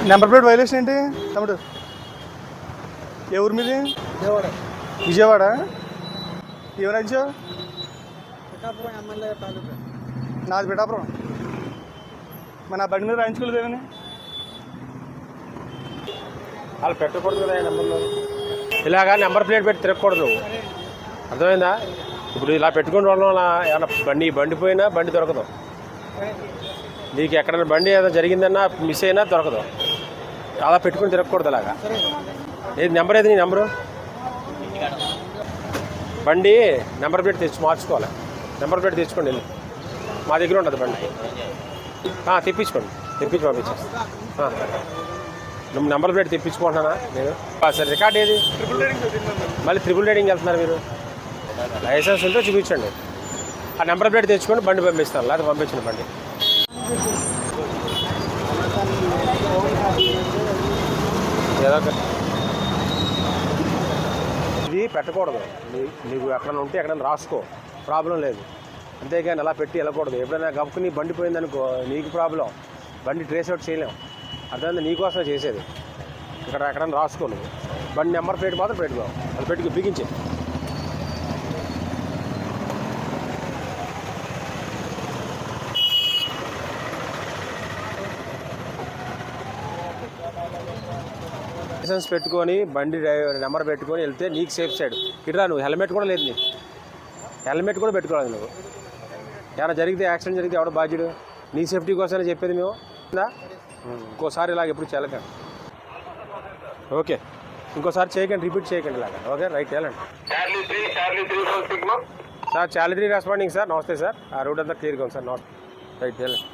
Number plate violation ఏంటి తమ్ముడు? ఏ ఊరు మీది? విజయవాడ. ఏమైనా రాజ్యం? నాది పిఠాపురం. మరి నా బండి మీద రాయించుకోలేదు ఏమని? వాళ్ళు పెట్టకూడదు కదా నెంబర్లో. ఇలాగా నెంబర్ ప్లేట్ పెట్టి తిరగకూడదు, అర్థమైందా? ఇప్పుడు ఇలా పెట్టుకుని వల్ల ఏమైనా బండి పోయినా బండి దొరకదు నీకు. ఎక్కడైనా బండి ఏదైనా జరిగిందన్నా మిస్ అయినా దొరకదు. అలా పెట్టుకుని తిరగకూడదు అలాగా. ఏది నెంబర్? ఏది నీ నెంబరు? బండి నెంబర్ ప్లేట్ మార్చుకోవాలి. నెంబర్ ప్లేట్ తెచ్చుకోండి, వెళ్ళి మా దగ్గర ఉంటుంది బండి. తెప్పించుకోండి, తెప్పించి పంపించేస్తాను. నువ్వు నెంబర్ ప్లేట్ తెప్పించుకుంటున్నానా నేను? సరే రికార్డ్ ఏది? మళ్ళీ ట్రిపుల్ రైడింగ్ వెళ్తున్నారు మీరు. లైసెన్స్ ఉంటే చూపించండి. ఆ నెంబర్ ప్లేట్ తెచ్చుకొని బండి పంపిస్తాను, లేకపోతే పంపించండి బండి. ఏదో ఇది పెట్టకూడదు. నీకు ఎక్కడైనా ఉంటే ఎక్కడైనా రాసుకో, ప్రాబ్లం లేదు. అంతేగాని అలా పెట్టి వెళ్ళకూడదు. ఎప్పుడైనా గబుకుని బండి పోయిందనుకో నీకు ప్రాబ్లం, బండి ట్రేస్ అవుట్ చేయలేం. అర్థమైంది? నీకోసమే చేసేది. ఇక్కడ ఎక్కడైనా రాసుకో నువ్వు. బండి నెంబర్ ప్లేట్ మాత్రం పెట్టుకో, అది పెట్టి బిగించే. లైసెన్స్ పెట్టుకొని బండి నెంబర్ పెట్టుకొని వెళ్తే నీకు సేఫ్ సైడ్. ఇట్లా నువ్వు హెల్మెట్ కూడా లేదు, నీకు హెల్మెట్ కూడా పెట్టుకోవాలి నువ్వు. ఏమైనా జరిగితే, యాక్సిడెంట్ జరిగితే ఎవడో బాధ్యుడు? నీ సేఫ్టీ కోసమే చెప్పేది మేము. ఇంకోసారి ఇలాగ ఎప్పుడు చేయకండి, ఓకే? ఇంకోసారి చేయకండి, రిపీట్ చేయకండి ఇలాగా, ఓకే? రైట్, వెళ్ళండి సార్. Charlie 3 responding sir. నమస్తే సార్. ఆ రూట్ అంతా క్లియర్గా ఉంది సార్. నమస్తే. రైట్, వెళ్ళండి.